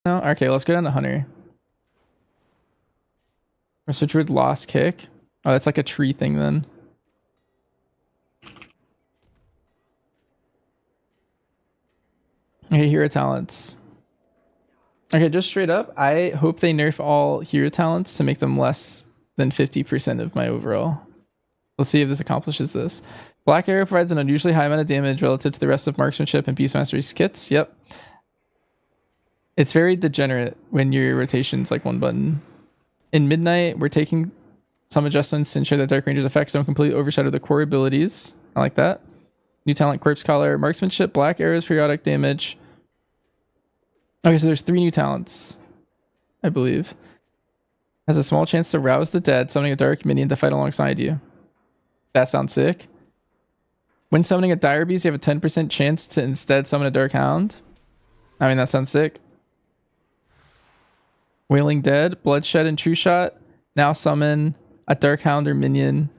No? Okay, let's go down to Hunter. Or switch with Lost Kick. Oh, that's like a tree thing then. Okay, hero talents. Okay, just straight up, I hope they nerf all hero talents to make them less than 50% of my overall. Let's see if this accomplishes this. Black Arrow provides an unusually high amount of damage relative to the rest of Marksmanship and Beastmastery's kits. Yep. It's very degenerate when your rotation's like one button. In Midnight, we're taking some adjustments to ensure that Dark Ranger's effects don't completely overshadow the core abilities. I like that. New talent, Corpse Collar, Marksmanship, Black Arrow's periodic damage. Okay, so there's 3 new talents, I believe. Has a small chance to rouse the dead, summoning a dark minion to fight alongside you. That sounds sick. When summoning a Dire Beast, you have a 10% chance to instead summon a Dark Hound. I mean, that sounds sick. Wailing Dead, Bloodshed, and True Shot. Now summon a Dark Hound or minion.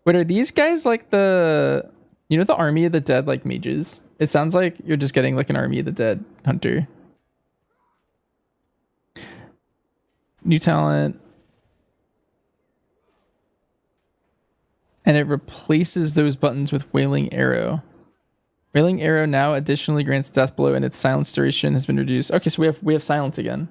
Wait, are these guys like the... You know the Army of the Dead, like mages? It sounds like you're just getting like an Army of the Dead hunter. New talent. And it replaces those buttons with Wailing Arrow. Wailing Arrow now additionally grants Death Blow and its silence duration has been reduced. Okay, so we have silence again.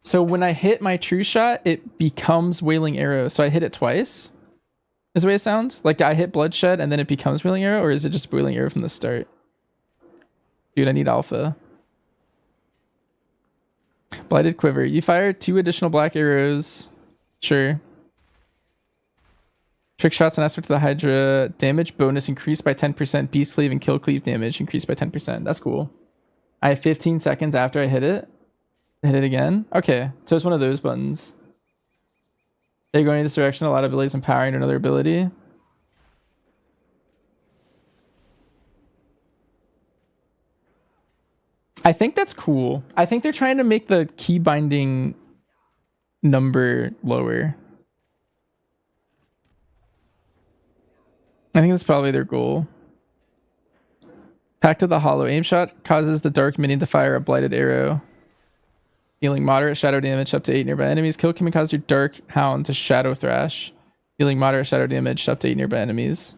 So when I hit my True Shot, it becomes Wailing Arrow. So I hit it twice. Is the way it sounds? Like I hit Bloodshed and then it becomes Wailing Arrow, or is it just Wailing Arrow from the start? Dude, I need alpha. Blighted Quiver. You fire 2 additional black arrows. Sure. Trick shots and aspect of the Hydra. Damage bonus increased by 10%. Beast Cleave and Kill Cleave damage increased by 10%. That's cool. I have 15 seconds after I hit it. Hit it again. Okay, so it's one of those buttons. They're going in this direction. A lot of abilities empowering another ability. I think that's cool. I think they're trying to make the key binding number lower. I think that's probably their goal. Pact of the Hollow. Aim shot causes the dark minion to fire a blighted arrow, dealing moderate shadow damage up to 8 nearby enemies. Kill can cause your Dark Hound to Shadow Thrash, dealing moderate shadow damage up to 8 nearby enemies.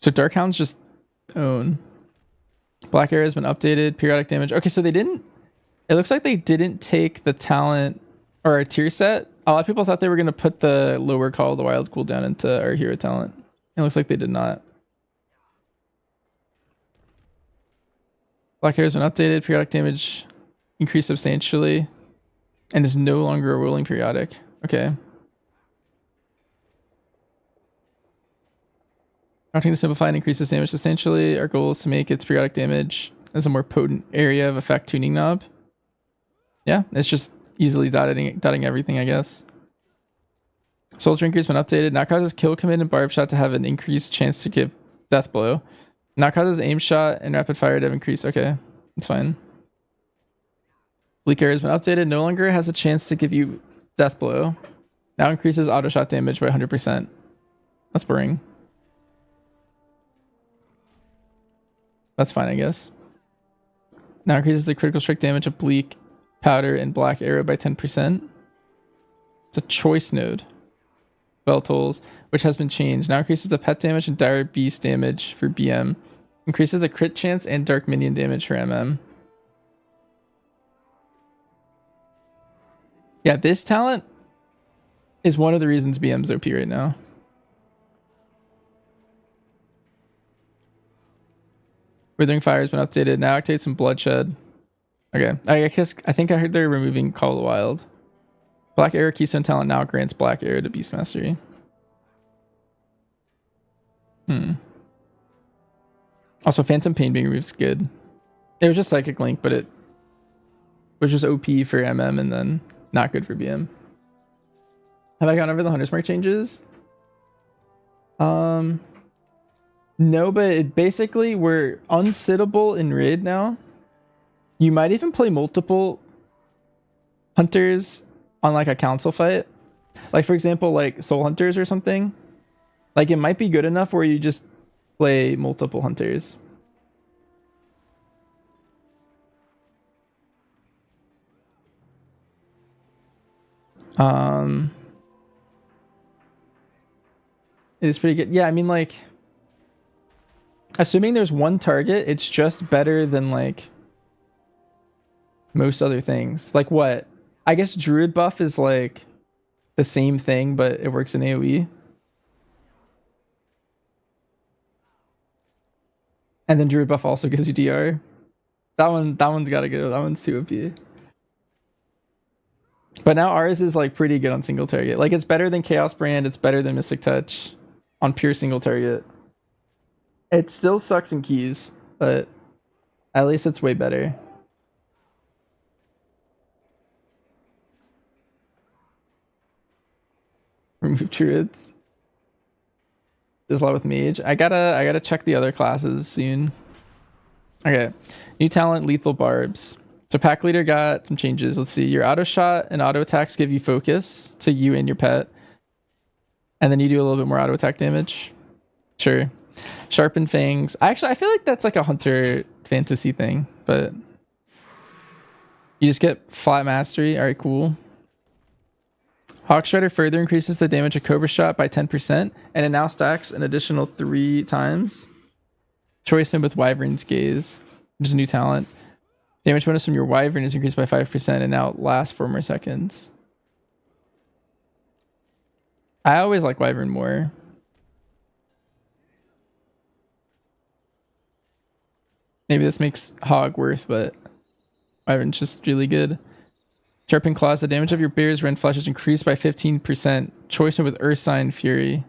So Dark Hounds just own. Black Arrow has been updated. Periodic damage. Okay, so they didn't... It looks like they didn't take the talent or our tier set. A lot of people thought they were going to put the lower Call of the Wild cooldown into our hero talent. It looks like they did not. Black Arrow has been updated. Periodic damage increased substantially and is no longer a rolling periodic. Okay. Opting to simplify and increase its damage substantially. Our goal is to make its periodic damage as a more potent area of effect tuning knob. Yeah, it's just easily dotting everything, I guess. Soul Drinker has been updated. Now causes Kill Command and Barb Shot to have an increased chance to give Death Blow. Now causes Aim Shot and Rapid Fire to have increased. Okay, that's fine. Bleak Arrow has been updated. No longer has a chance to give you Death Blow. Now increases auto shot damage by 100%. That's boring. That's fine, I guess. Now increases the critical strike damage of Bleak, Powder, and Black Arrow by 10%. It's a choice node. Bell Tolls, which has been changed. Now increases the pet damage and Dire Beast damage for BM. Increases the crit chance and Dark Minion damage for MM. Yeah, this talent is one of the reasons BM's OP right now. Withering Fire has been updated. Now activates some Bloodshed. Okay, I think I heard they're removing Call of the Wild. Black Arrow Keystone talent now grants Black Arrow to Beast Mastery. Also, Phantom Pain being removed is good. It was just Psychic Link, but it was just OP for MM and then not good for BM. Have I gone over the Hunter's Mark changes? No, No, but basically we're unsittable in raid now. You might even play multiple hunters on like a council fight. Like for example, like soul hunters or something. Like it might be good enough where you just play multiple hunters. It's pretty good. Yeah, I mean like assuming there's one target, it's just better than like most other things. Like what? I guess druid buff is like the same thing, but it works in AoE. And then druid buff also gives you DR. That one's gotta go. That one's too OP. But now ours is like pretty good on single target. Like it's better than Chaos Brand, it's better than Mystic Touch on pure single target. It still sucks in keys, but at least it's way better. Remove druids. Just a lot with mage. I gotta check the other classes soon. Okay. New talent, lethal barbs. So pack leader got some changes. Let's see. Your auto shot and auto attacks give you focus to you and your pet. And then you do a little bit more auto attack damage. Sure. Sharpen fangs. I feel like that's like a hunter fantasy thing, but you just get flat mastery. All right, cool. Hawk Shredder further increases the damage of Cobra Shot by 10%, and it now stacks an additional 3 times. Choice Him with Wyvern's Gaze, which is a new talent. Damage bonus from your Wyvern is increased by 5%, and now it lasts 4 more seconds. I always like Wyvern more. Maybe this makes Hog worth, but Wyvern's just really good. Sharpen Claws, the damage of your bear's rend flesh is increased by 15%. Choice Him with Earth Sign Fury.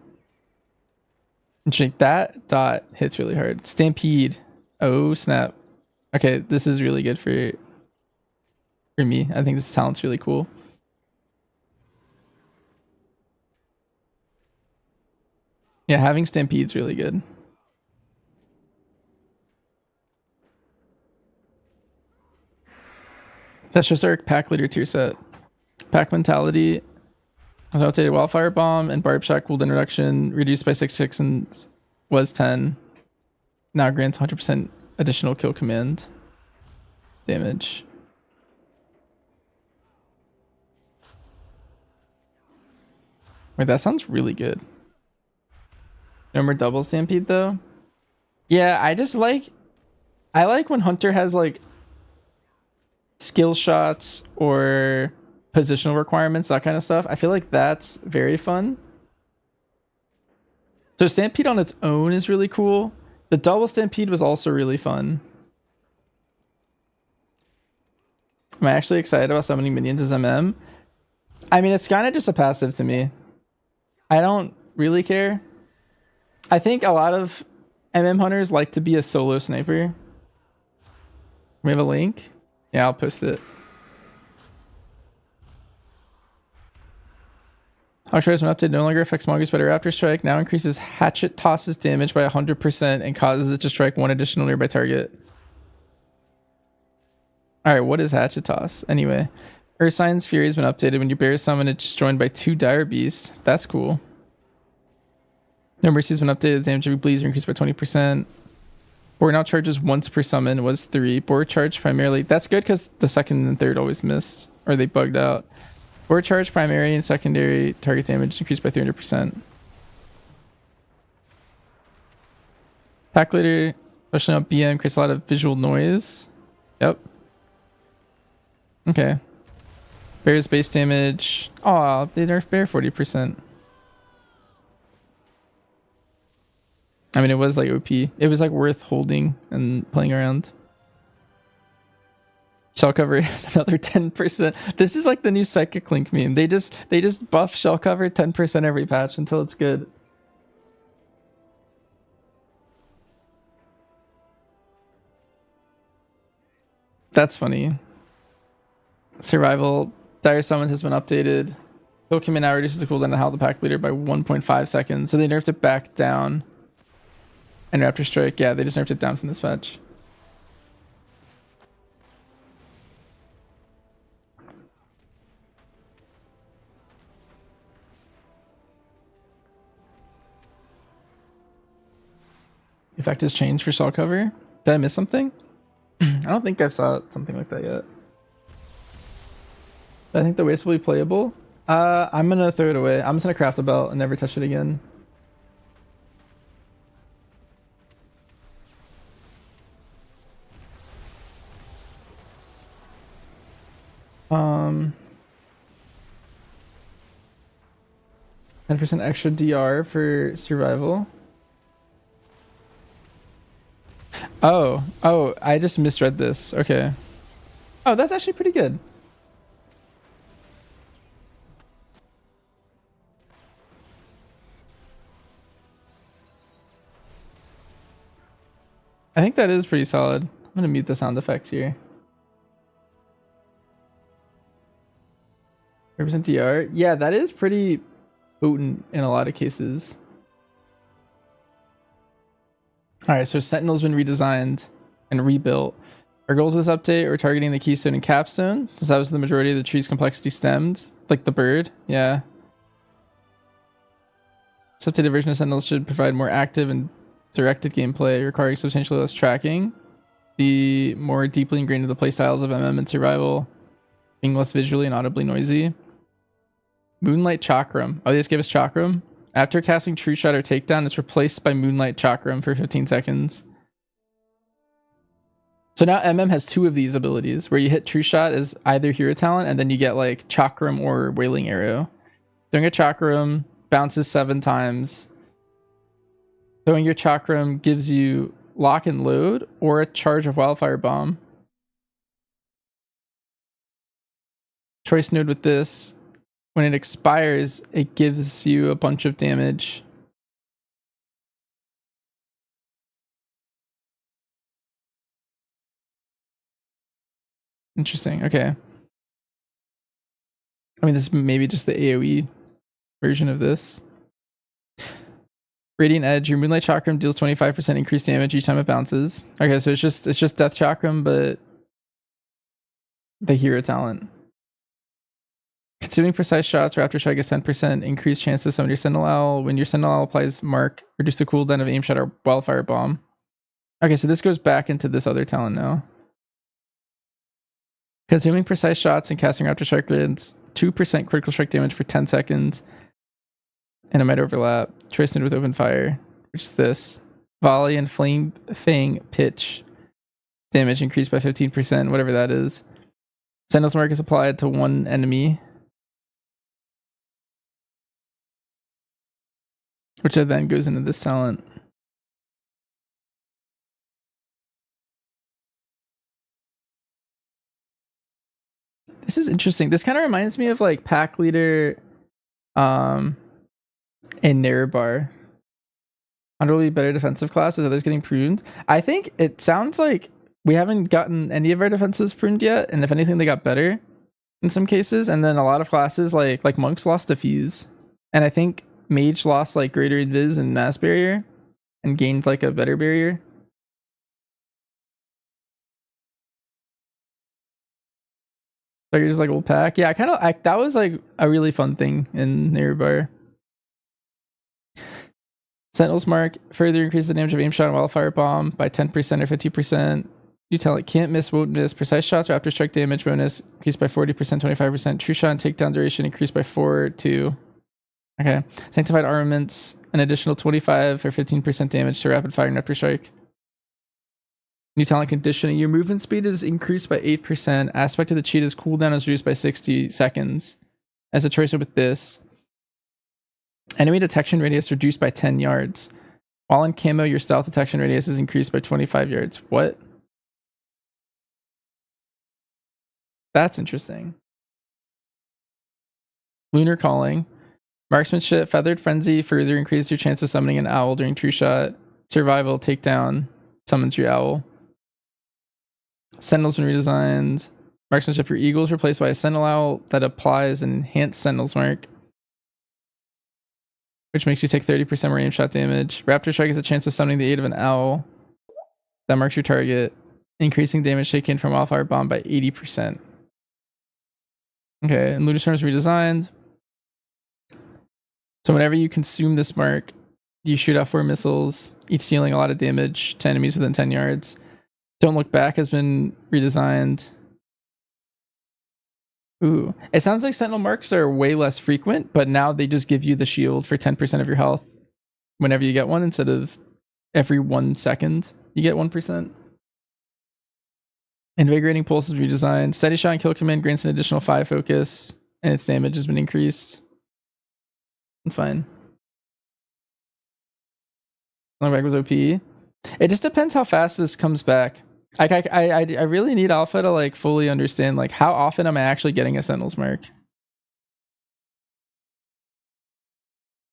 Interesting. That dot hits really hard. Stampede. Oh, snap. Okay, this is really good for me. I think this talent's really cool. Yeah, having Stampede's really good. That's just our pack leader tier set. Pack mentality. Rotated wildfire bomb and barb shot cooldown reduction reduced by 6 and was 10. Now grants 100% additional kill command damage. Wait, that sounds really good. No more double stampede though. Yeah, I like when Hunter has like skill shots or positional requirements, that kind of stuff. I feel like that's very fun. So Stampede on its own is really cool. The double Stampede was also really fun. I'm actually excited about summoning minions as MM. I mean, it's kind of just a passive to me. I don't really care. I think a lot of MM hunters like to be a solo sniper. We have a link? Yeah, I'll post it. Hawk Shredder's been updated. No longer affects Mongoose by a Raptor Strike. Now increases Hatchet Toss's damage by 100% and causes it to strike 1 additional nearby target. Alright, what is Hatchet Toss? Anyway. Earth Sign's Fury has been updated. When you bear summon, it's joined by 2 Dire Beasts. That's cool. No Mercy has been updated. The damage of bleeds increased by 20%. Boar now charges once per summon, was 3. Boar charge primarily. That's good because the second and third always missed. Or they bugged out. Boar charge primary and secondary target damage increased by 300%. Pack leader, especially on BM, creates a lot of visual noise. Yep. Okay. Bear's base damage. Oh, they nerfed bear 40%. I mean, it was like OP. It was like worth holding and playing around. Shell cover is another 10%. This is like the new Psychic Link meme. They just buff shell cover 10% every patch until it's good. That's funny. Survival. Dire Summons has been updated. Kill command now reduces the cooldown to Howl the Pack Leader by 1.5 seconds. So they nerfed it back down. And Raptor Strike, yeah, they just nerfed it down from this patch. Effect has changed for shell cover. Did I miss something? I don't think I saw something like that yet. But I think the waste will be playable. I'm gonna throw it away. I'm just gonna craft a belt and never touch it again. Um, 10% extra DR for survival. Oh, I just misread this. Okay. Oh, that's actually pretty good. I think that is pretty solid. I'm gonna mute the sound effects here. Represent DR. Yeah, that is pretty potent in a lot of cases. Alright, so Sentinel's been redesigned and rebuilt. Our goals with this update are targeting the keystone and capstone, since that was the majority of the tree's complexity stemmed. Like the bird, yeah. This updated version of Sentinel should provide more active and directed gameplay, requiring substantially less tracking, be more deeply ingrained into the playstyles of MM and survival, being less visually and audibly noisy. Moonlight Chakram. Oh, they just gave us Chakram. After casting True Shot or Takedown, it's replaced by Moonlight Chakram for 15 seconds. So now MM has two of these abilities, where you hit True Shot as either hero talent, and then you get like Chakram or Wailing Arrow. Throwing a Chakram bounces 7 times. Throwing your Chakram gives you Lock and Load or a charge of Wildfire Bomb. Choice node with this. When it expires, it gives you a bunch of damage. Interesting. Okay. I mean, this is maybe just the AoE version of this. Radiant Edge. Your Moonlight Chakram deals 25% increased damage each time it bounces. Okay, so it's just Death Chakram, but the hero talent. Consuming precise shots, Raptor Strike gets 10% increased chance to summon your Sentinel Owl. When your Sentinel Owl applies Mark, reduce the cooldown of aim shot or Wildfire Bomb. Okay, so this goes back into this other talent now. Consuming precise shots and casting Raptor Strike grants 2% critical strike damage for 10 seconds. And it might overlap. Choice node with open fire, which is this. Volley and Flame Fang Pitch. Damage increased by 15%, whatever that is. Sentinel's Mark is applied to one enemy, which then goes into this talent. This is interesting. This kind of reminds me of like Pack Leader and Nerebar. Underly better defensive class with others getting pruned. I think it sounds like we haven't gotten any of our defensives pruned yet, and if anything, they got better in some cases. And then a lot of classes like monks lost Diffuse, and I think mage lost like greater invis and mass barrier, and gained like a better barrier. So you're just like old pack, yeah. That was like a really fun thing in Nerebar. Sentinel's Mark further increases the damage of aim shot and Wildfire Bomb by 10% or 50%. You tell it can't miss, won't miss. Precise shots, Raptor Strike damage bonus increased by 40%, 25%. True Shot and Takedown duration increased by 4 to. Okay. Sanctified Armaments, an additional 25 or 15% damage to Rapid Fire and Raptor Strike. New talent Conditioning. Your movement speed is increased by 8%. Aspect of the cheetah's cooldown is reduced by 60 seconds. As a choice with this. Enemy detection radius reduced by 10 yards. While in camo, your stealth detection radius is increased by 25 yards. What? That's interesting. Lunar Calling. Marksmanship, Feathered Frenzy further increases your chance of summoning an owl during True Shot. Survival, Takedown, summons your owl. Sentinel's been redesigned. Marksmanship, your eagle is replaced by a Sentinel Owl that applies an enhanced Sentinel's Mark. which makes you take 30% more aim shot damage. Raptor Strike is a chance of summoning the aid of an owl that marks your target, increasing damage taken from Wildfire Bomb by 80%. Okay, and Lunar Storm is redesigned. So whenever you consume this mark, you shoot out 4 missiles, each dealing a lot of damage to enemies within 10 yards. Don't Look Back has been redesigned. Ooh, it sounds like Sentinel marks are way less frequent, but now they just give you the shield for 10% of your health whenever you get one, instead of every 1 second you get 1%. Invigorating Pulse is redesigned. Steady Shot and Kill Command grants an additional 5 focus, and its damage has been increased. It's fine. Long Back was OP. It just depends how fast this comes back. I really need alpha to like fully understand like how often am I actually getting a Sentinel's mark,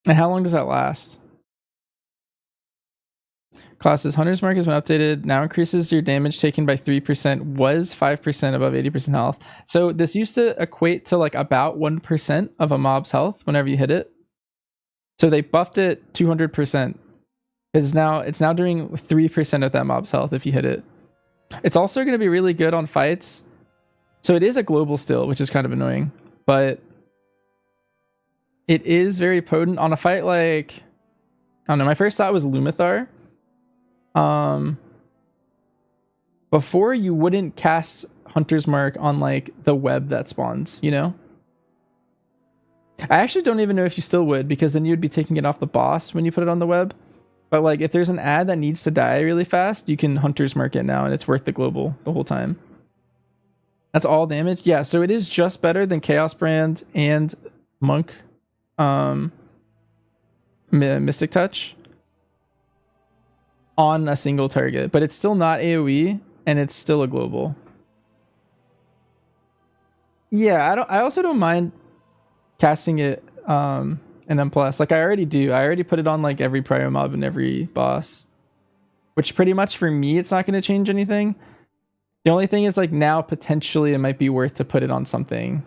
and how long does that last. Classes Hunter's Mark has been updated. Now increases your damage taken by 3%. Was 5% above 80% health. So this used to equate to like about 1% of a mob's health whenever you hit it. So they buffed it 200%. It's now doing 3% of that mob's health if you hit it. It's also going to be really good on fights. So it is a global still, which is kind of annoying, but it is very potent on a fight like, I don't know, my first thought was Lumathar. Before, you wouldn't cast Hunter's Mark on like the web that spawns, you know? I actually don't even know if you still would, because then you'd be taking it off the boss when you put it on the web. But like if there's an ad that needs to die really fast, you can Hunter's Mark it now and it's worth the global the whole time. That's all damage. Yeah, so it is just better than Chaos Brand and Monk Mystic Touch on a single target, but it's still not AoE and it's still a global. Yeah, I also don't mind casting it and then plus, like I already do. I already put it on like every prio mob and every boss, which pretty much for me it's not going to change anything. The only thing is like now potentially it might be worth to put it on something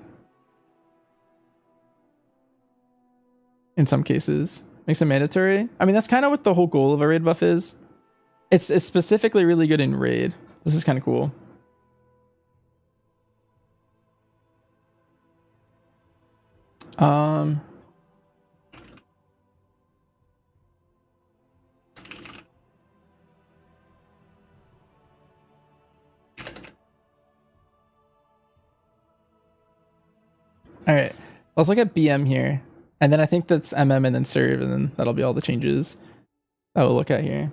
in some cases. Makes it mandatory. I mean, that's kind of what the whole goal of a raid buff is. It's specifically really good in raid. This is kind of cool. All right, let's look at BM here, and then I think that's MM and then serve, and then that'll be all the changes that we'll look at here.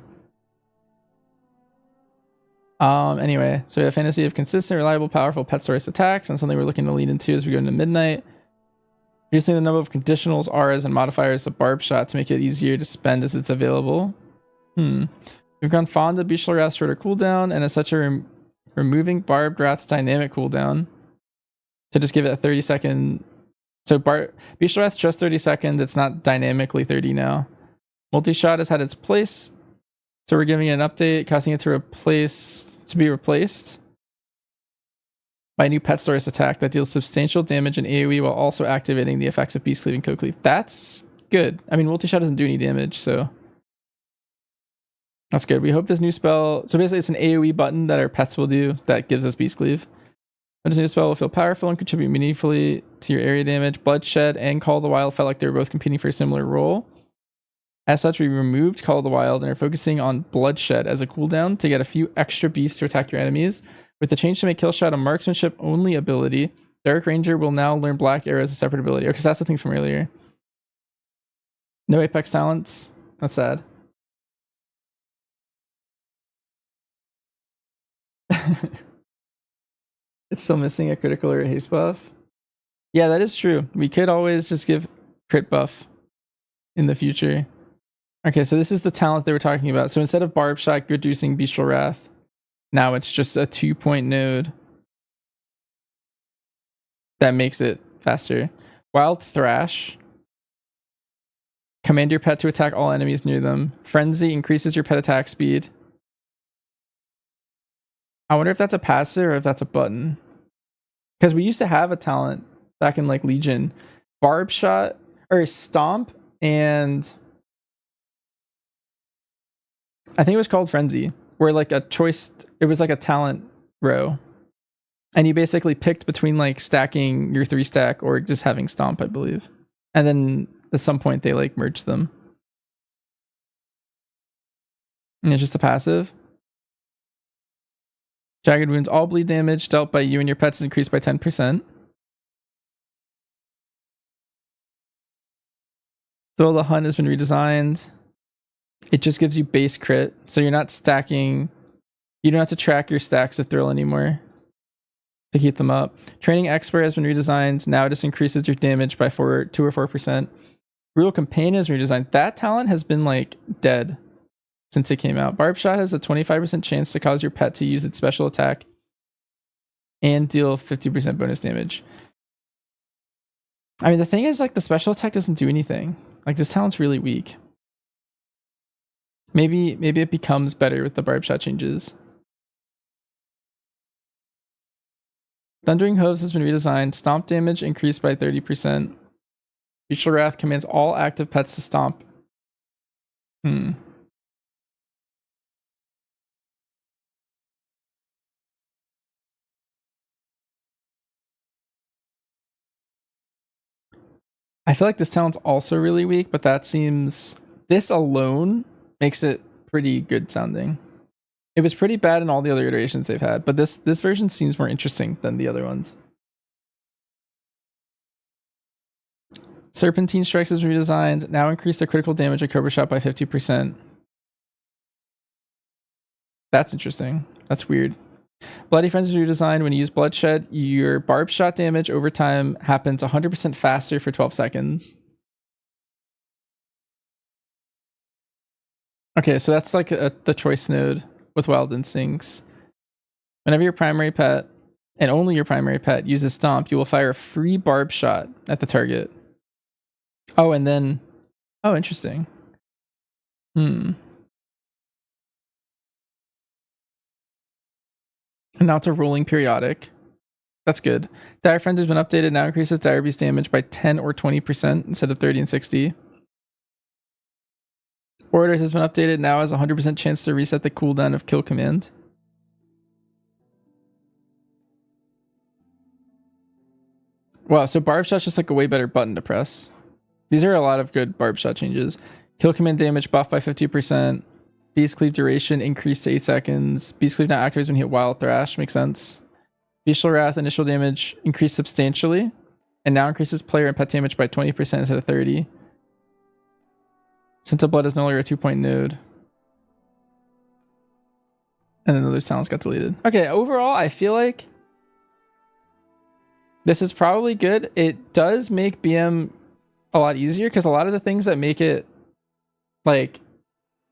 Anyway, so we have fantasy of consistent, reliable, powerful pet source attacks, and something we're looking to lead into as we go into midnight. Reducing the number of conditionals, auras, and modifiers to barb shot to make it easier to spend as it's available. We've gone fond of Beastly Wrath's shorter cooldown, and as such removing Barbed Wrath's dynamic cooldown to just give it a 30-second. So Beastly Wrath's just 30 seconds. It's not dynamically 30 now. Multi-shot has had its place, so we're giving it an update, causing it to be replaced by a new pet source attack that deals substantial damage and AoE while also activating the effects of Beast Cleave and Coat Cleave. That's good. I mean, multi-shot doesn't do any damage, so that's good. We hope this new spell, so basically it's an AoE button that our pets will do that gives us Beast Cleave. This new spell will feel powerful and contribute meaningfully to your area damage. Bloodshed and Call of the Wild felt like they were both competing for a similar role. As such, we removed Call of the Wild and are focusing on Bloodshed as a cooldown to get a few extra beasts to attack your enemies. With the change to make Killshot a marksmanship only ability, Dark Ranger will now learn Black Arrow as a separate ability. Okay, so that's the thing from earlier. No Apex talents. That's sad. It's still missing a critical or a haste buff. Yeah, that is true. We could always just give crit buff in the future. Okay, so this is the talent they were talking about. So instead of Barb Shot reducing Bestial Wrath, now it's just a 2-point node that makes it faster. Wild Thrash. Command your pet to attack all enemies near them. Frenzy increases your pet attack speed. I wonder if that's a passive or if that's a button. Because we used to have a talent back in like Legion. Barb Shot or Stomp and I think it was called Frenzy, where like a choice, it was like a talent row. And you basically picked between like stacking your 3-stack or just having Stomp, I believe. And then at some point they like merged them. And it's just a passive. Jagged Wounds, all bleed damage dealt by you and your pets is increased by 10%. Though the hunt has been redesigned, it just gives you base crit. So you're not stacking, you don't have to track your stacks of Thrill anymore to keep them up. Training Expert has been redesigned. Now it just increases your damage by 2 or 4%. Brutal Companion is redesigned. That talent has been like dead since it came out. Barb Shot has a 25% chance to cause your pet to use its special attack and deal 50% bonus damage. I mean, the thing is, like, the special attack doesn't do anything. Like, this talent's really weak. Maybe it becomes better with the Barb Shot changes. Thundering Hooves has been redesigned. Stomp damage increased by 30%. Bestial Wrath commands all active pets to stomp. I feel like this talent's also really weak, but that seems... This alone makes it pretty good sounding. It was pretty bad in all the other iterations they've had, but this version seems more interesting than the other ones. Serpentine Strikes is redesigned. Now increase the critical damage of Cobra Shot by 50%. That's interesting. That's weird. Bloody Frenzy is redesigned. When you use Bloodshed, your Barb Shot damage over time happens 100% faster for 12 seconds. Okay, so that's like the choice node with Wild Instincts. Whenever your primary pet, and only your primary pet, uses Stomp, you will fire a free Barb Shot at the target. Oh, and then... Oh, interesting. And now it's a rolling periodic. That's good. Dire Friend has been updated. Now increases Dire Beast damage by 10 or 20% instead of 30 and 60. Orders has been updated. Now has a 100% chance to reset the cooldown of Kill Command. Wow, so Barb Shot's just like a way better button to press. These are a lot of good Barb Shot changes. Kill Command damage buffed by 50%. Beast Cleave duration increased to 8 seconds. Beast Cleave now activates when you hit Wild Thrash. Makes sense. Bestial Wrath initial damage increased substantially. And now increases player and pet damage by 20% instead of 30. Sentinel Blood is no longer a 2-point node. And then those talents got deleted. Okay, overall, I feel like this is probably good. It does make BM a lot easier because a lot of the things that make it like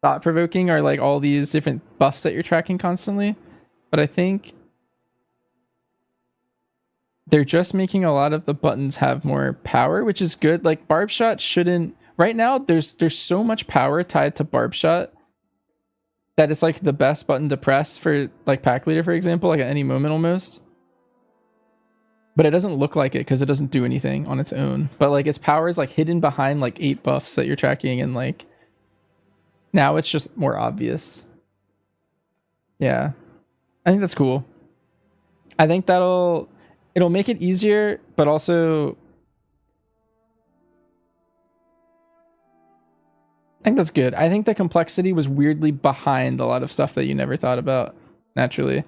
thought-provoking are like all these different buffs that you're tracking constantly. But I think they're just making a lot of the buttons have more power, which is good. Like Barb Shot shouldn't... Right now, there's so much power tied to Barb Shot that it's like the best button to press for like Pack Leader, for example, like at any moment almost. But it doesn't look like it because it doesn't do anything on its own. But like its power is like hidden behind like 8 buffs that you're tracking, and like now it's just more obvious. Yeah, I think that's cool. I think it'll make it easier, but also I think that's good. I think the complexity was weirdly behind a lot of stuff that you never thought about naturally.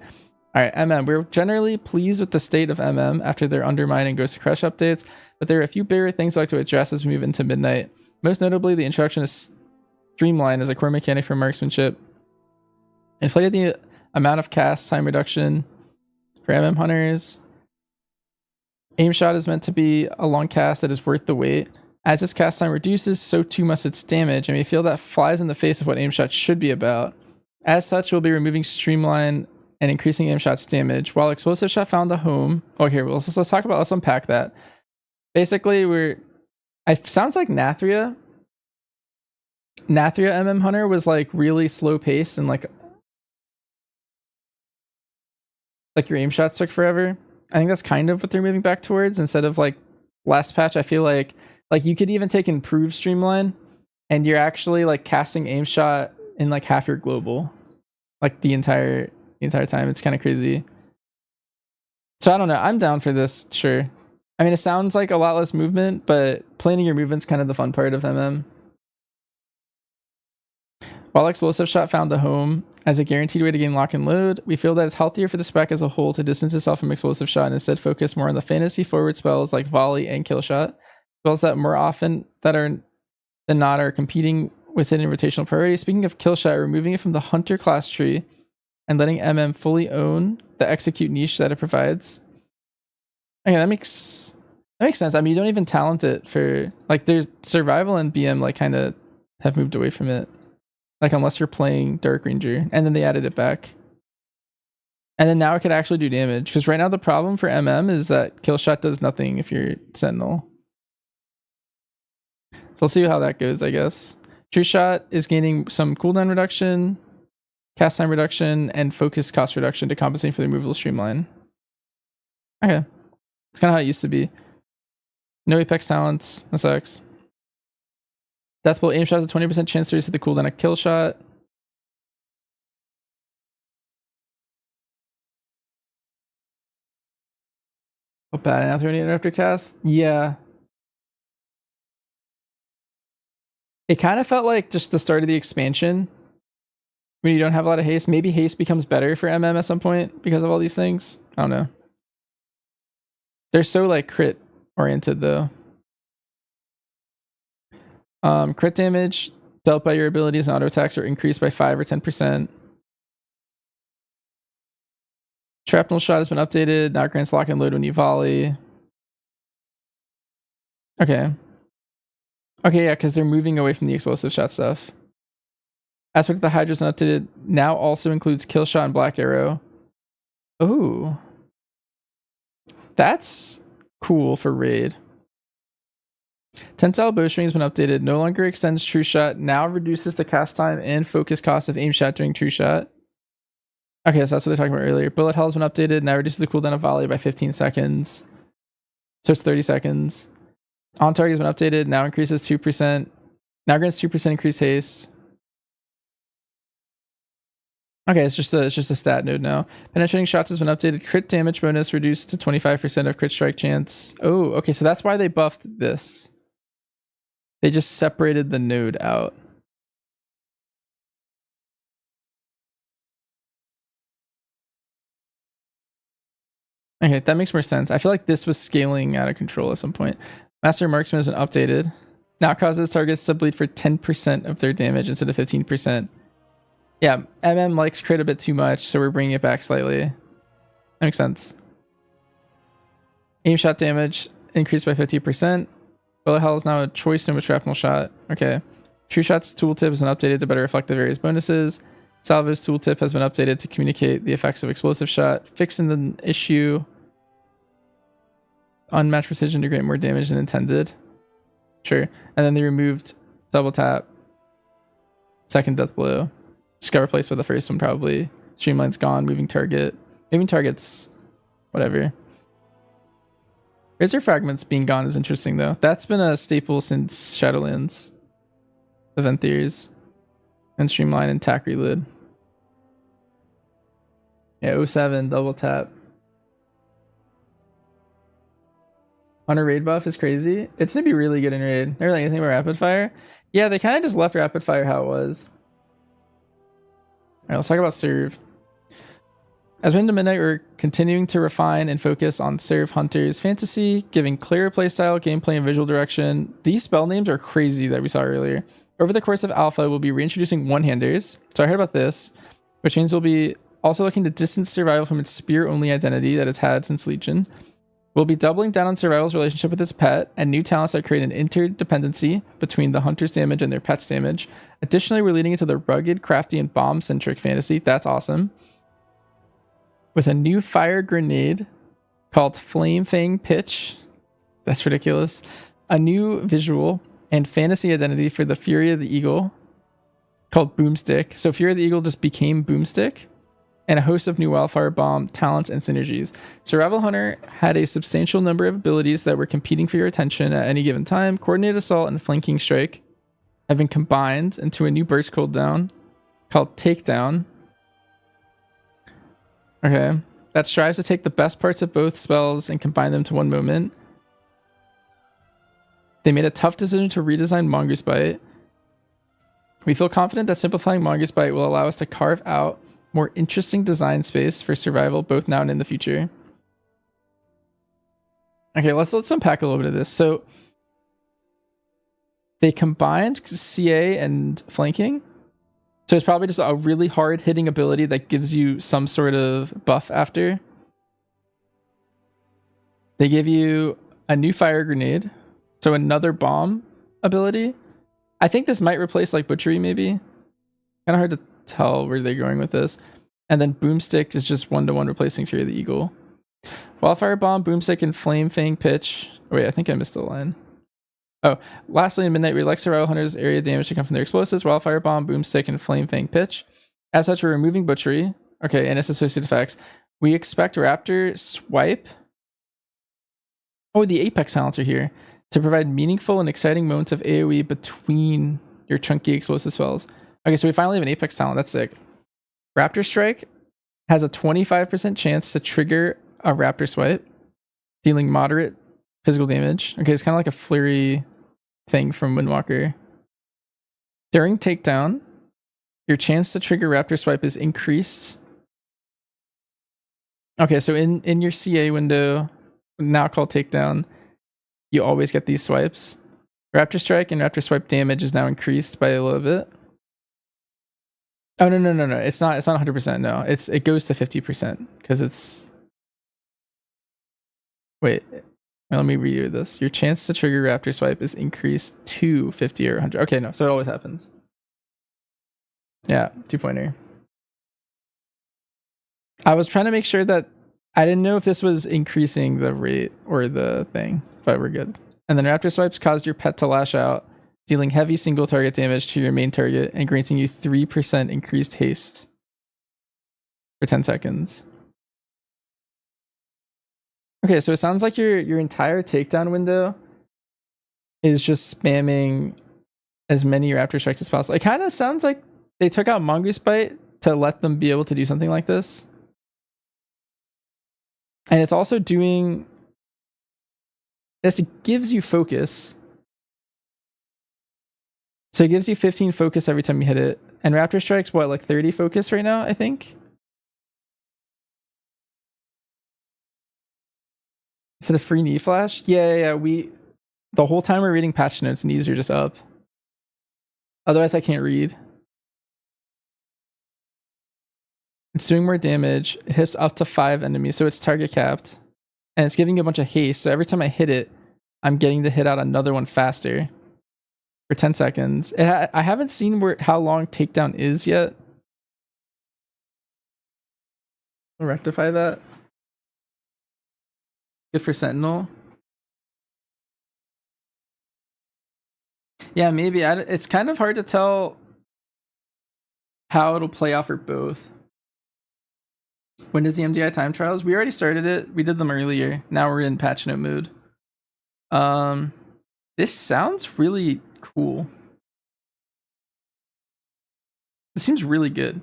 All right, MM. We're generally pleased with the state of MM after their Undermine and Ghost of Crush updates, but there are a few bigger things we'd like to address as we move into Midnight. Most notably, the introduction of Streamline as a core mechanic for Marksmanship. Inflated the amount of cast time reduction for MM hunters. Aim Shot is meant to be a long cast that is worth the wait. As its cast time reduces, so too must its damage, and we feel that flies in the face of what Aim Shot should be about. As such, we'll be removing Streamline and increasing Aim Shot's damage. While Explosive Shot found a home... Oh, here, let's talk about... Let's unpack that. Basically, it sounds like Nathria MM Hunter was like really slow paced and like your aim shots took forever. I think that's kind of what they're moving back towards. Instead of like last patch, I feel like Like you could even take improve streamline, and you're actually like casting aim shot in like half your global, like the entire time. It's kind of crazy. So I don't know. I'm down for this. Sure. I mean, it sounds like a lot less movement, but planning your movement's kind of the fun part of MM. While explosive shot found a home as a guaranteed way to gain lock and load, we feel that it's healthier for the spec as a whole to distance itself from explosive shot and instead focus more on the fantasy forward spells like volley and kill shot. Spells that more often than not are competing within a rotational priority. Speaking of kill shot, removing it from the hunter class tree and letting MM fully own the execute niche that it provides. Okay, that makes sense. I mean, you don't even talent it for like there's survival and BM like kind of have moved away from it. Like unless you're playing Dark Ranger, and then they added it back. And then now it could actually do damage. Because right now the problem for MM is that kill shot does nothing if you're Sentinel. So let's see how that goes, I guess. True shot is gaining some cooldown reduction, cast time reduction, and focus cost reduction to compensate for the removal streamline. Okay. It's kind of how it used to be. No apex talents. That sucks. Deathbolt aim shot has a 20% chance to reset the cooldown of kill shot. Oh, bad. Now 30 interrupter cast? Yeah. It kind of felt like just the start of the expansion when you don't have a lot of haste. Maybe haste becomes better for MM at some point because of all these things. I don't know. They're so like crit oriented though. Crit damage dealt by your abilities and auto attacks are increased by 5 or 10%. Shrapnel shot has been updated. Now grants lock and load when you volley. Okay. Okay, yeah, because they're moving away from the explosive shot stuff. Aspect of the Hydra's been updated. Now also includes kill shot and black arrow. Oh. That's cool for raid. Tensile bowstring has been updated. No longer extends true shot. Now reduces the cast time and focus cost of aim shot during true shot. Okay, so that's what they're talking about earlier. Bullet hell has been updated. Now reduces the cooldown of volley by 15 seconds. So it's 30 seconds. On target has been updated. Now increases 2%. Now grants 2% increased haste. Okay, it's just a stat node now. Penetrating shots has been updated. Crit damage bonus reduced to 25% of crit strike chance. Oh, okay, so that's why they buffed this. They just separated the node out. Okay, that makes more sense. I feel like this was scaling out of control at some point. Master Marksman has been updated. Now causes targets to bleed for 10% of their damage instead of 15%. Yeah, MM likes crit a bit too much, so we're bringing it back slightly. That makes sense. Aim shot damage increased by 50%. Bullet hell is now a choice node with shrapnel shot. Okay. True shot's tooltip has been updated to better reflect the various bonuses. Salvo's tooltip has been updated to communicate the effects of explosive shot, fixing the issue. Unmatched precision to grant more damage than intended. Sure. And then they removed double tap. Second death blow. Just got replaced by the first one probably. Streamline's gone. Moving target. Moving targets. Whatever. Razor fragments being gone is interesting though. That's been a staple since Shadowlands. Event theories. And Streamline and tack reload. Yeah, 07 double tap. Hunter raid buff is crazy. It's gonna be really good in raid. Never like anything about rapid fire. Yeah, they kind of just left rapid fire how it was. Alright, let's talk about serve. As we into midnight, we're continuing to refine and focus on serve hunters fantasy, giving clearer playstyle, gameplay, and visual direction. These spell names are crazy that we saw earlier. Over the course of alpha, we'll be reintroducing one-handers. So I heard about this, which means we'll be also looking to distance survival from its spear-only identity that it's had since Legion. We'll be doubling down on survival's relationship with its pet and new talents that create an interdependency between the hunter's damage and their pet's damage. Additionally, we're leading into the rugged, crafty, and bomb-centric fantasy. That's awesome. With a new fire grenade called Flame Fang Pitch. That's ridiculous. A new visual and fantasy identity for the Fury of the Eagle called Boomstick. So Fury of the Eagle just became Boomstick. and a host of new Wildfire Bomb talents and synergies. Survival Hunter had a substantial number of abilities that were competing for your attention at any given time. Coordinated Assault and Flanking Strike have been combined into a new burst cooldown called Takedown. Okay. That strives to take the best parts of both spells and combine them to one moment. They made a tough decision to redesign Mongoose Bite. We feel confident that simplifying Mongoose Bite will allow us to carve out more interesting design space for survival both now and in the future. Okay, let's unpack a little bit of this. So they combined CA and flanking. So it's probably just a really hard hitting ability that gives you some sort of buff after. They give you a new fire grenade. So another bomb ability. I think this might replace like Butchery maybe. Kind of hard to tell where they're going with this. And then Boomstick is just 1-to-1 replacing Fury of the Eagle. Wildfire Bomb, Boomstick, and Flame Fang Pitch. Oh, wait, I think I missed a line. Oh, lastly, in Midnight, we elect Survival Hunters' area damage to come from their explosives, Wildfire Bomb, Boomstick, and Flame Fang Pitch. As such, we're removing Butchery. Okay, and its associated effects. We expect Raptor Swipe. Oh, the Apex talents are here. To provide meaningful and exciting moments of AoE between your chunky explosive spells. Okay, so we finally have an Apex talent. That's sick. Raptor Strike has a 25% chance to trigger a Raptor Swipe, dealing moderate physical damage. Okay, it's kind of like a flurry thing from Windwalker. During Takedown, your chance to trigger Raptor Swipe is increased. Okay, so in your CA window, now called Takedown, you always get these swipes. Raptor Strike and Raptor Swipe damage is now increased by a little bit. Oh no. It's not 100%, no. It goes to 50% because it's wait, let me read this. Your chance to trigger Raptor Swipe is increased to 50 or 100. Okay, no, so it always happens. Yeah, 2-pointer. I was trying to make sure that I didn't know if this was increasing the rate or the thing, but we're good. And then Raptor Swipes caused your pet to lash out, dealing heavy single target damage to your main target and granting you 3% increased haste for 10 seconds. Okay, so it sounds like your entire takedown window is just spamming as many Raptor Strikes as possible. It kind of sounds like they took out Mongoose Bite to let them be able to do something like this. And it's also doing this, it gives you focus. So it gives you 15 focus every time you hit it. And Raptor Strike's what, like 30 focus right now, I think? Is it a free knee flash? Yeah. The whole time we're reading patch notes, knees are just up. Otherwise, I can't read. It's doing more damage. It hits up to 5 enemies, so it's target capped. And it's giving you a bunch of haste, so every time I hit it, I'm getting to hit out another one faster. For 10 seconds. I haven't seen how long takedown is yet. I'll rectify that. Good for Sentinel. Yeah, maybe. It's kind of hard to tell how it'll play out for both. When does the MDI time trials? We already started it. We did them earlier. Now we're in patch note mode. This sounds really cool. This seems really good.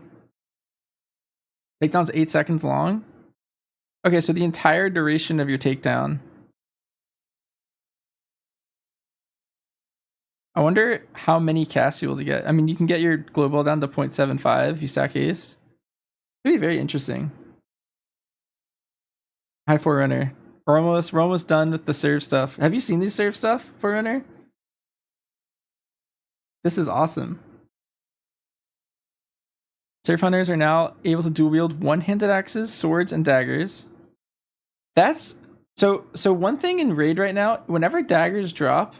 Takedown's 8 seconds long. Okay, so the entire duration of your takedown. I wonder how many casts you'll get. I mean, you can get your global down to 0.75 if you stack haste. It'd be very interesting. Hi, Forerunner. We're almost done with the serve stuff. Have you seen these serve stuff, Forerunner? This is awesome. Serve hunters are now able to dual wield one-handed axes, swords, and daggers. That's so one thing in raid right now, whenever daggers drop,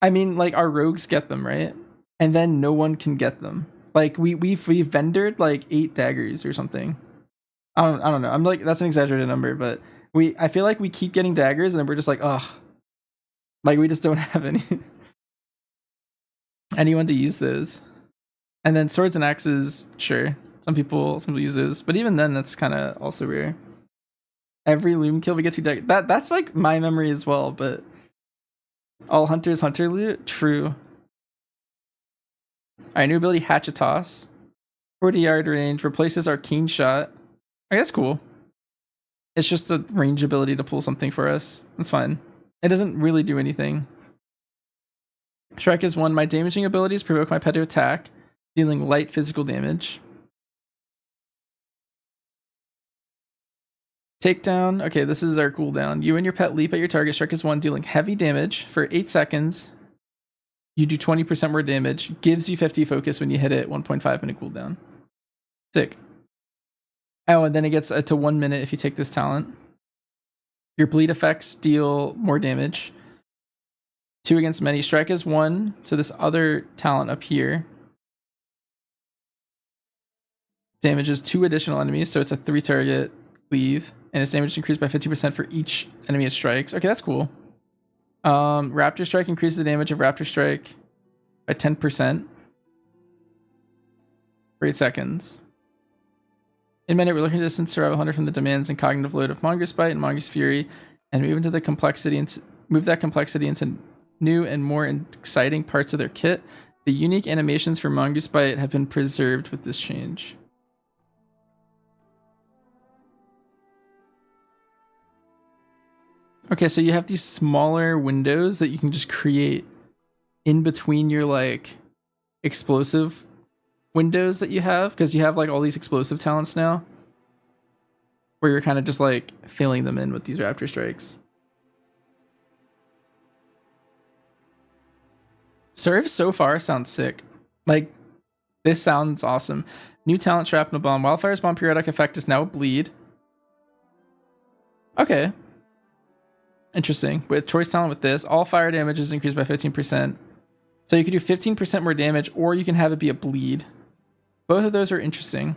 I mean, like, our rogues get them, right? And then no one can get them. Like, we've vendored like 8 daggers or something. I don't know. I'm like, that's an exaggerated number, but I feel like we keep getting daggers and then we're just like, oh, like we just don't have anyone to use those. And then swords and axes, sure. Some people use those, but even then, that's kind of also rare. Every loom kill we get 2 deck. That's like my memory as well. But all hunters hunter loot. True. Alright, new ability Hatchet Toss. 40-yard range replaces Arcane Shot. Okay, that's cool. It's just a range ability to pull something for us. That's fine. It doesn't really do anything. Strike is 1. My damaging abilities provoke my pet to attack, dealing light physical damage. Takedown. Okay, this is our cooldown. You and your pet leap at your target. Strike is 1, dealing heavy damage for 8 seconds. You do 20% more damage. Gives you 50 focus when you hit it. 1.5 minute cooldown. Sick. Oh, and then it gets to 1 minute if you take this talent. Your bleed effects deal more damage. 2 against many. Strike is 1. So this other talent up here damages 2 additional enemies. So it's a 3 target cleave. And its damage increased by 50% for each enemy it strikes. Okay, that's cool. Raptor Strike increases the damage of Raptor Strike by 10% for 8 seconds. In minute, we're looking to distance Survival Hunter from the demands and cognitive load of Mongoose Bite and Mongoose Fury, and move that complexity into new and more exciting parts of their kit. The unique animations for Mongoose Bite have been preserved with this change. Okay, so you have these smaller windows that you can just create in between your like explosive windows that you have, because you have like all these explosive talents now where you're kind of just like filling them in with these Raptor Strikes. Serve so far sounds sick. Like, this sounds awesome. New talent, Shrapnel Bomb. Wildfire's Bomb periodic effect is now Bleed. Okay. Interesting. With choice talent with this, all fire damage is increased by 15%. So you could do 15% more damage, or you can have it be a bleed. Both of those are interesting.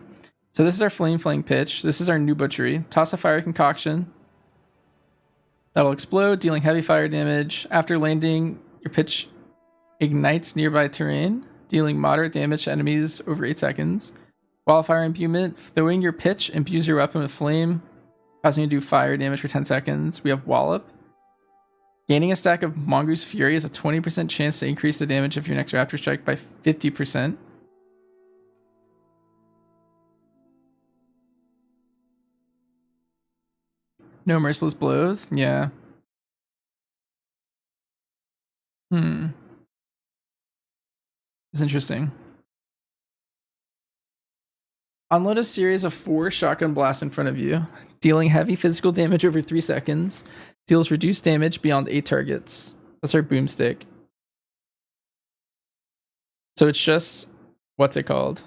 So this is our Flame Fling pitch. This is our new butchery. Toss a fire concoction. That'll explode, dealing heavy fire damage. After landing, your pitch ignites nearby terrain, dealing moderate damage to enemies over 8 seconds. Wildfire imbuement. Throwing your pitch imbues your weapon with flame, causing you to do fire damage for 10 seconds. We have Wallop. Gaining a stack of Mongoose Fury is a 20% chance to increase the damage of your next Raptor Strike by 50%. No Merciless Blows? Yeah. It's interesting. Unload a series of 4 shotgun blasts in front of you, dealing heavy physical damage over 3 seconds. Deals reduced damage beyond 8 targets. That's our boomstick. So it's just, what's it called?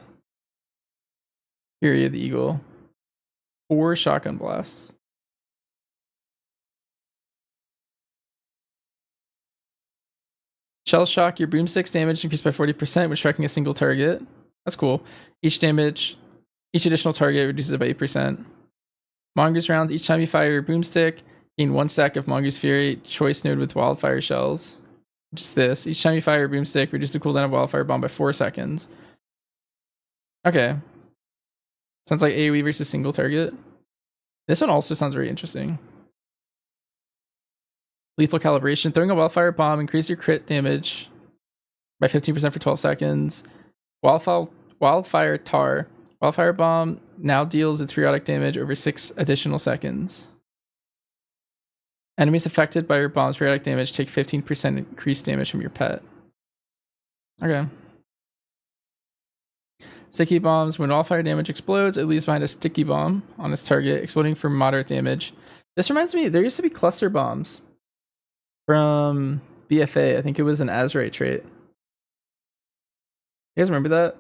Fury of the Eagle. 4 shotgun blasts. Shell Shock, your boomstick's damage increased by 40% when striking a single target. That's cool. Each additional target reduces it by 8%. Mongoose rounds, each time you fire your boomstick, gain 1 stack of Mongoose Fury, choice node with wildfire shells. Just this. Each time you fire your boomstick, reduce the cooldown of wildfire bomb by 4 seconds. Okay. Sounds like AoE versus single target. This one also sounds very interesting. Lethal Calibration. Throwing a wildfire bomb, increase your crit damage by 15% for 12 seconds. Wildfire Tar. Wildfire Bomb now deals its periodic damage over 6 additional seconds. Enemies affected by your bomb's periodic damage take 15% increased damage from your pet. Okay. Sticky Bombs. When wildfire damage explodes, it leaves behind a sticky bomb on its target, exploding for moderate damage. This reminds me, there used to be cluster bombs from BFA. I think it was an Azerite trait. You guys remember that?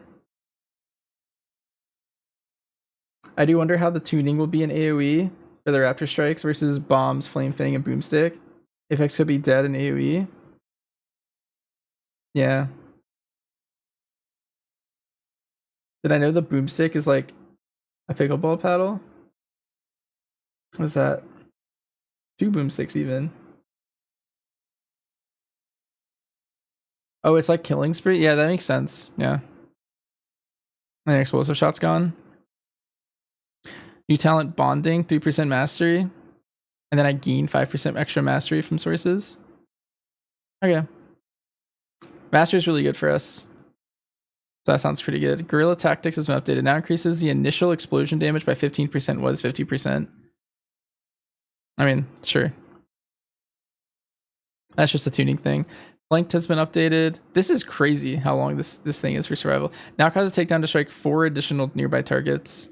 I do wonder how the tuning will be in AoE for the Raptor Strikes versus Bombs, Flame Fang, and Boomstick. Effects could be dead in AoE. Yeah. Did I know the Boomstick is like a pickleball paddle? What is that? 2 Boomsticks even. Oh, it's like Killing Spree? Yeah, that makes sense. Yeah. And the explosive shot's gone. New talent bonding, 3% mastery. And then I gain 5% extra mastery from sources. Okay. Mastery is really good for us. So that sounds pretty good. Guerrilla Tactics has been updated. Now increases the initial explosion damage by 15%, was 50%. I mean, sure. That's just a tuning thing. Flanked has been updated. This is crazy how long this thing is for survival. Now causes takedown to strike 4 additional nearby targets.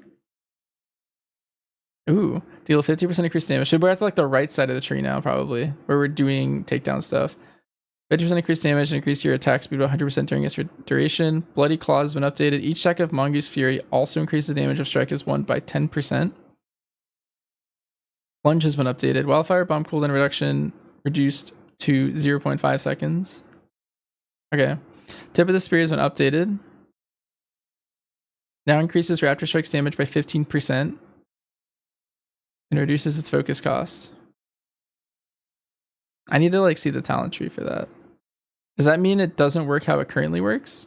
Ooh, deal 50% increased damage. Should we're at like the right side of the tree now, probably, where we're doing takedown stuff. 50% increased damage and increase your attack speed by 100% during its duration. Bloody Claw has been updated. Each attack of Mongoose Fury also increases the damage of strike as 1 by 10%. Lunge has been updated. Wildfire Bomb cooldown reduction reduced to 0.5 seconds. Okay. Tip of the Spear has been updated. Now increases Raptor Strike's damage by 15% and reduces its focus cost. I need to like see the talent tree for that. Does that mean it doesn't work how it currently works?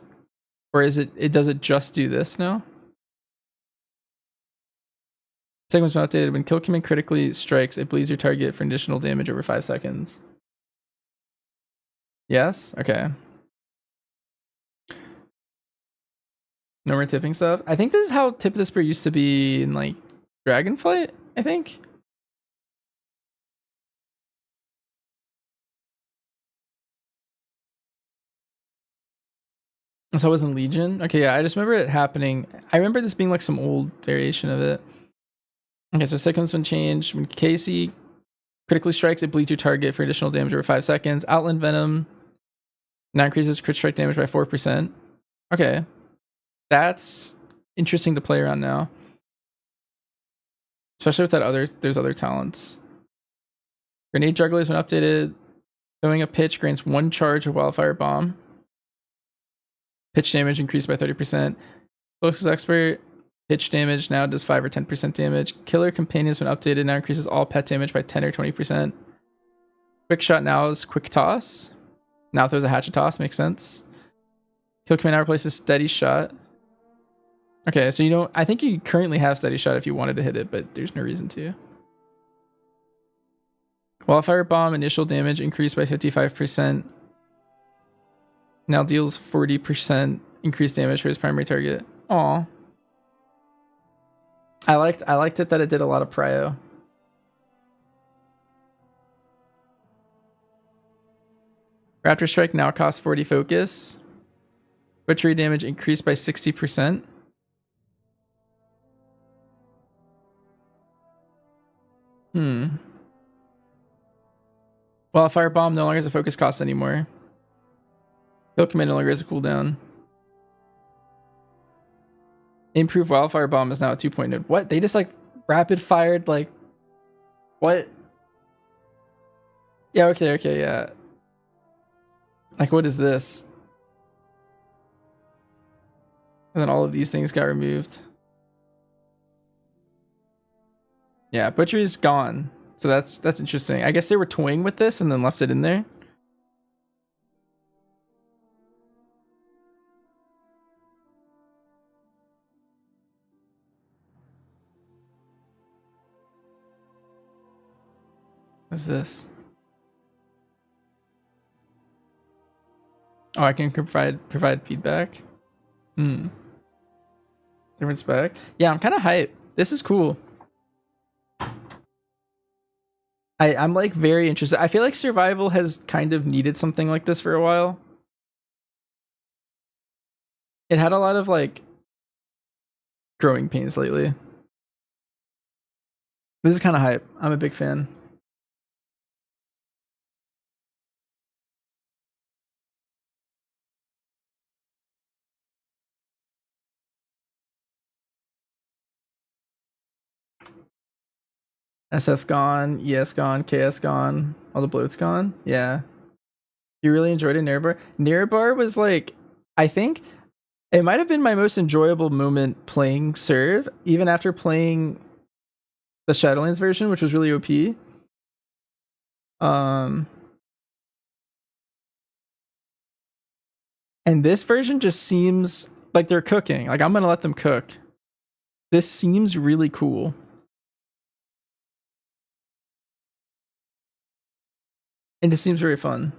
Or is it does it just do this now? Second one's been updated. When kill command critically strikes, it bleeds your target for additional damage over 5 seconds. Yes? Okay. No more tipping stuff. I think this is how Tip of the Spear used to be in like Dragonflight, I think. So it wasn't Legion? Okay, yeah, I just remember it happening. I remember this being like some old variation of it. Okay, so second one's been changed. When Casey critically strikes, it bleeds your target for additional damage over 5 seconds. Outland Venom now increases crit strike damage by 4%. Okay. That's interesting to play around now. Especially with that there's other talents. Grenade Juggler has been updated. Throwing a pitch grants 1 charge of Wildfire Bomb. Pitch damage increased by 30%. Explosives Expert, pitch damage now does 5 or 10% damage. Killer Companion has been updated, now increases all pet damage by 10 or 20%. Quick Shot now is Quick Toss. Now throws a Hatchet Toss, makes sense. Kill Command now replaces Steady Shot. Okay, so you don't, I think you currently have Steady Shot if you wanted to hit it, but there's no reason to. Wildfire Bomb initial damage increased by 55%. Now deals 40% increased damage for his primary target. Aw. I liked it that it did a lot of prio. Raptor Strike now costs 40 focus. Butchery damage increased by 60%. Wildfire Bomb no longer has a focus cost anymore. Kill Command no longer has a cooldown. Improved Wildfire Bomb is now at 2.0. What? They just like rapid fired like what? Yeah, okay, yeah. Like what is this? And then all of these things got removed. Yeah, Butchery's gone. So that's interesting. I guess they were toying with this and then left it in there. What's this? Oh, I can provide feedback. Different spec. Yeah, I'm kind of hyped. This is cool. I'm like very interested. I feel like survival has kind of needed something like this for a while. It had a lot of like growing pains lately. This is kind of hype. I'm a big fan. SS gone, ES gone, KS gone, all the bloat's gone. Yeah. You really enjoyed it, Nirabar? Nirabar was like, I think it might have been my most enjoyable moment playing Serve, even after playing the Shadowlands version, which was really OP. And this version just seems Like they're cooking. Like I'm gonna let them cook. This seems really cool. And it seems very fun.